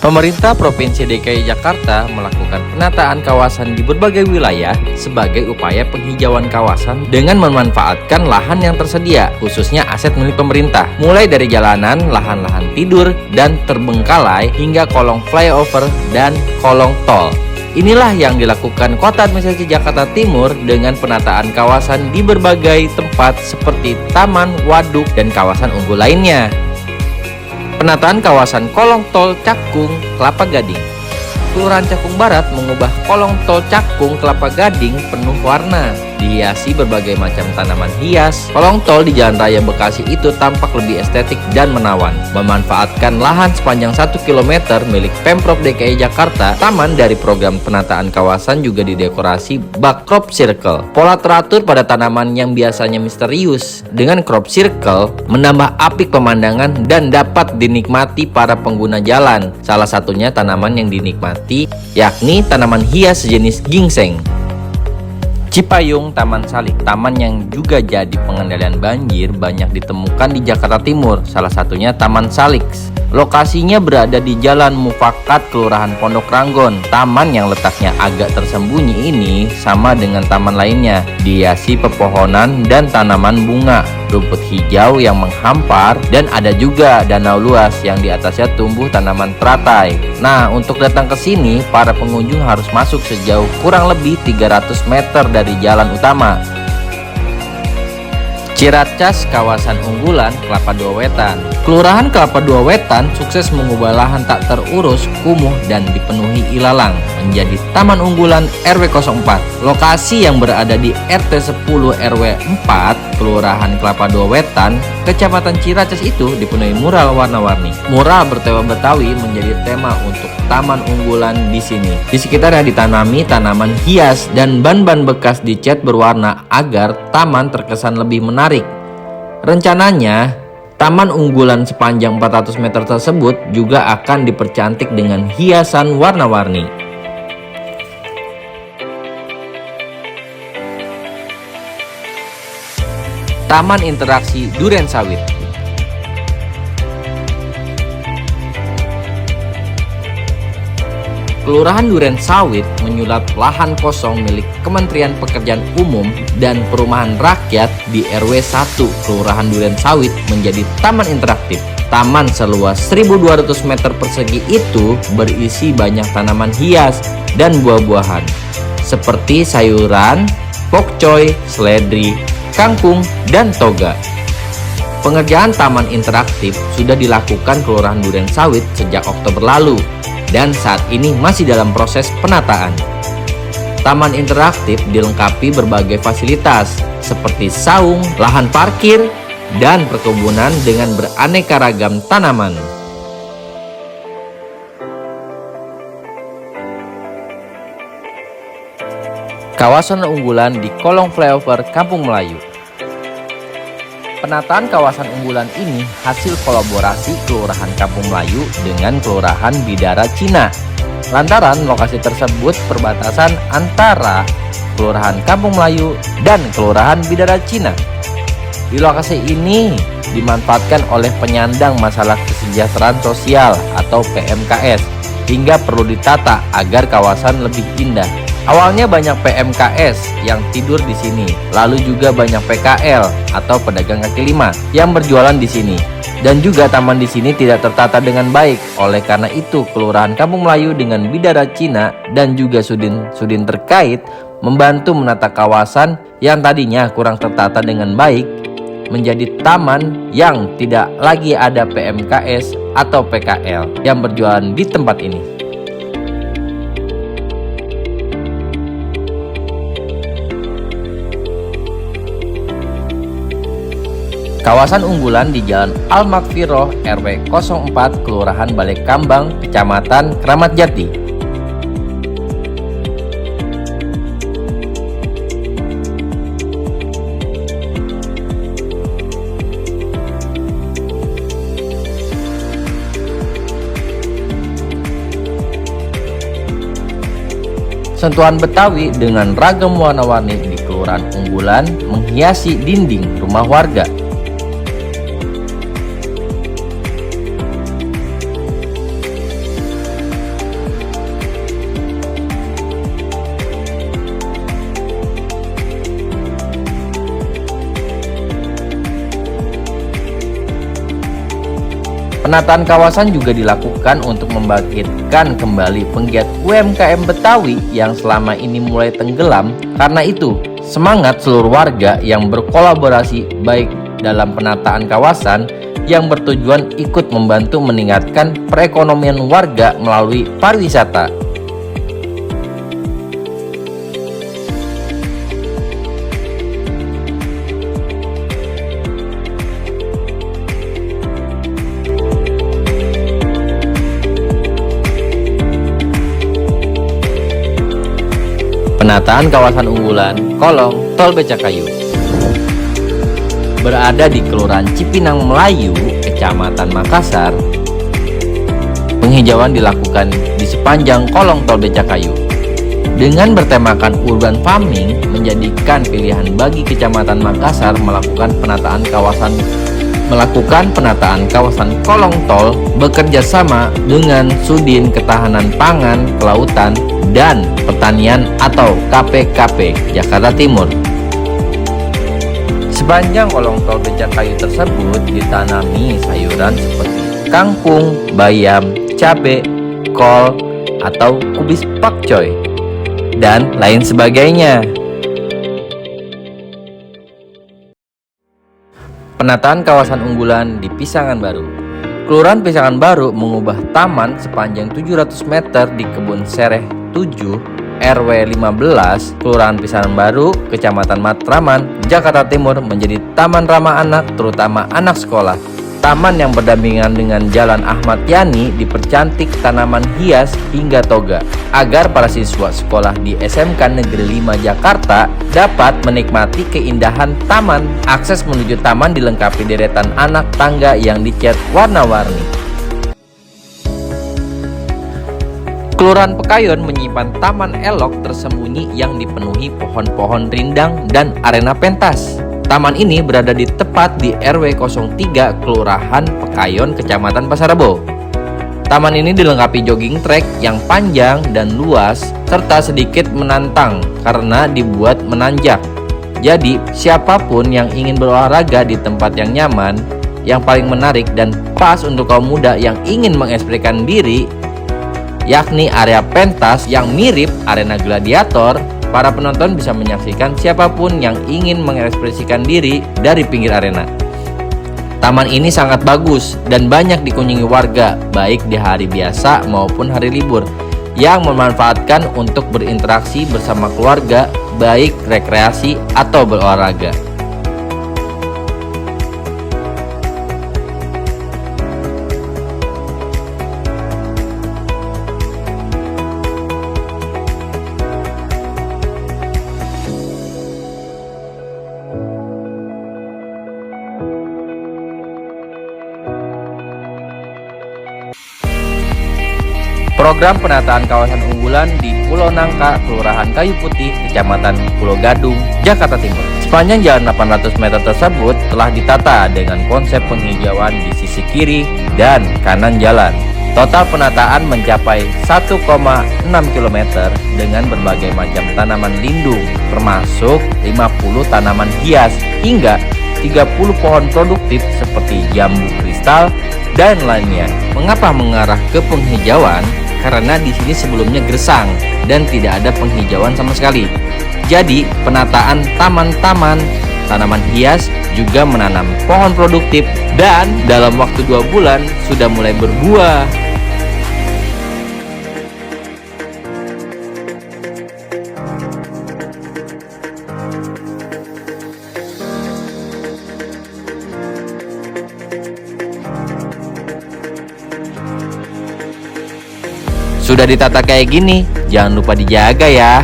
Pemerintah Provinsi DKI Jakarta melakukan penataan kawasan di berbagai wilayah sebagai upaya penghijauan kawasan dengan memanfaatkan lahan yang tersedia, khususnya aset milik pemerintah, mulai dari jalanan, lahan-lahan tidur, dan terbengkalai hingga kolong flyover dan kolong tol. Inilah yang dilakukan Kota Administrasi Jakarta Timur dengan penataan kawasan di berbagai tempat seperti taman, waduk, dan kawasan unggul lainnya. Penataan kawasan kolong tol Cakung, Kelapa Gading. Kelurahan Cakung Barat mengubah kolong tol Cakung, Kelapa Gading penuh warna, dihiasi berbagai macam tanaman hias. Kolong tol di Jalan Raya Bekasi itu tampak lebih estetik dan menawan. Memanfaatkan lahan sepanjang 1 km milik Pemprov DKI Jakarta, taman dari program penataan kawasan juga didekorasi bak crop circle. Pola teratur pada tanaman yang biasanya misterius dengan crop circle menambah apik pemandangan dan dapat dinikmati para pengguna jalan. Salah satunya tanaman yang dinikmati yakni tanaman hias sejenis gingseng. Cipayung Taman Salik, taman yang juga jadi pengendalian banjir banyak ditemukan di Jakarta Timur, salah satunya Taman Salik. Lokasinya berada di Jalan Mufakat, Kelurahan Pondok Ranggon. Taman yang letaknya agak tersembunyi ini sama dengan taman lainnya, dihiasi pepohonan dan tanaman bunga, rumput hijau yang menghampar, dan ada juga danau luas yang di atasnya tumbuh tanaman teratai. Nah, untuk datang ke sini, para pengunjung harus masuk sejauh kurang lebih 300 meter dari jalan utama. Ciracas, kawasan unggulan Kelapa Dua Wetan. Kelurahan Kelapa Dua Wetan sukses mengubah lahan tak terurus, kumuh, dan dipenuhi ilalang menjadi taman unggulan RW 04. Lokasi yang berada di RT 10 RW 4, Kelurahan Kelapa Dua Wetan, Kecamatan Ciracas itu dipenuhi mural warna-warni. Mural bertema Betawi menjadi tema untuk taman unggulan di sini. Di sekitarnya ditanami tanaman hias dan ban-ban bekas dicat berwarna agar taman terkesan lebih menarik. Rencananya, taman unggulan sepanjang 400 meter tersebut juga akan dipercantik dengan hiasan warna-warni. Taman Interaksi Durensawit. Kelurahan Durensawit menyulap lahan kosong milik Kementerian Pekerjaan Umum dan Perumahan Rakyat di RW 1 Kelurahan Durensawit menjadi taman interaktif. Taman seluas 1.200 meter persegi itu berisi banyak tanaman hias dan buah-buahan seperti sayuran, pokcoy, seledri, kangkung, dan toga. Pengerjaan taman interaktif sudah dilakukan Kelurahan Durensawit sejak Oktober lalu dan saat ini masih dalam proses penataan. Taman interaktif dilengkapi berbagai fasilitas seperti saung, lahan parkir, dan perkebunan dengan beraneka ragam tanaman. Kawasan unggulan di kolong flyover Kampung Melayu. Penataan kawasan unggulan ini hasil kolaborasi Kelurahan Kampung Melayu dengan Kelurahan Bidara Cina. Lantaran lokasi tersebut perbatasan antara Kelurahan Kampung Melayu dan Kelurahan Bidara Cina. Di lokasi ini dimanfaatkan oleh penyandang masalah kesejahteraan sosial atau PMKS hingga perlu ditata agar kawasan lebih indah. Awalnya banyak PMKS yang tidur di sini, lalu juga banyak PKL atau pedagang kaki lima yang berjualan di sini. Dan juga taman di sini tidak tertata dengan baik. Oleh karena itu, Kelurahan Kampung Melayu dengan Bidara Cina dan juga sudin terkait membantu menata kawasan yang tadinya kurang tertata dengan baik menjadi taman yang tidak lagi ada PMKS atau PKL yang berjualan di tempat ini. Kawasan unggulan di Jalan Al-Makfiroh RW 04 Kelurahan Balai Kambang, Kecamatan Kramat Jati. Sentuhan Betawi dengan ragam warna-warni di Kelurahan Unggulan menghiasi dinding rumah warga. Penataan kawasan juga dilakukan untuk membangkitkan kembali penggiat UMKM Betawi yang selama ini mulai tenggelam. Karena itu, semangat seluruh warga yang berkolaborasi baik dalam penataan kawasan yang bertujuan ikut membantu meningkatkan perekonomian warga melalui pariwisata. Penataan kawasan unggulan kolong tol Becakayu berada di Kelurahan Cipinang Melayu, Kecamatan Makassar. Penghijauan dilakukan di sepanjang kolong tol Becakayu dengan bertemakan urban farming, menjadikan pilihan bagi Kecamatan Makassar melakukan penataan kawasan kolong tol bekerja sama dengan Sudin Ketahanan Pangan, Kelautan, dan Pertanian atau KPKP Jakarta Timur. Sepanjang kolong tol Becakayu tersebut ditanami sayuran seperti kangkung, bayam, cabai, kol, atau kubis pakcoy, dan lain sebagainya. Penataan kawasan unggulan di Pisangan Baru. Kelurahan Pisangan Baru mengubah taman sepanjang 700 meter di Kebun Sereh 7 RW 15 Kelurahan Pisangan Baru, Kecamatan Matraman, Jakarta Timur menjadi taman ramah anak, terutama anak sekolah. Taman yang berdampingan dengan Jalan Ahmad Yani dipercantik tanaman hias hingga toga agar para siswa sekolah di SMK Negeri 5 Jakarta dapat menikmati keindahan taman. Akses menuju taman dilengkapi deretan anak tangga yang dicat warna-warni. Kelurahan Pekayon menyimpan taman elok tersembunyi yang dipenuhi pohon-pohon rindang dan arena pentas. Taman ini berada tepat di RW 03 Kelurahan Pekayon, Kecamatan Pasar Rebo. Taman ini dilengkapi jogging track yang panjang dan luas serta sedikit menantang karena dibuat menanjak. Jadi, siapapun yang ingin berolahraga di tempat yang nyaman, yang paling menarik dan pas untuk kaum muda yang ingin mengekspresikan diri, yakni area pentas yang mirip arena gladiator. Para penonton bisa menyaksikan siapapun yang ingin mengekspresikan diri dari pinggir arena. Taman ini sangat bagus dan banyak dikunjungi warga, baik di hari biasa maupun hari libur, yang memanfaatkan untuk berinteraksi bersama keluarga, baik rekreasi atau berolahraga. Program penataan kawasan unggulan di Pulau Nangka, Kelurahan Kayu Putih, Kecamatan Pulau Gadung, Jakarta Timur. Sepanjang jalan 800 meter tersebut telah ditata dengan konsep penghijauan di sisi kiri dan kanan jalan. Total penataan mencapai 1,6 km dengan berbagai macam tanaman lindung, termasuk 50 tanaman hias hingga 30 pohon produktif seperti jambu kristal dan lainnya. Mengapa mengarah ke penghijauan? Karena di sini sebelumnya gersang dan tidak ada penghijauan sama sekali. Jadi, penataan taman-taman, tanaman hias juga menanam pohon produktif dan dalam waktu 2 bulan sudah mulai berbuah. Sudah ditata kayak gini, jangan lupa dijaga ya.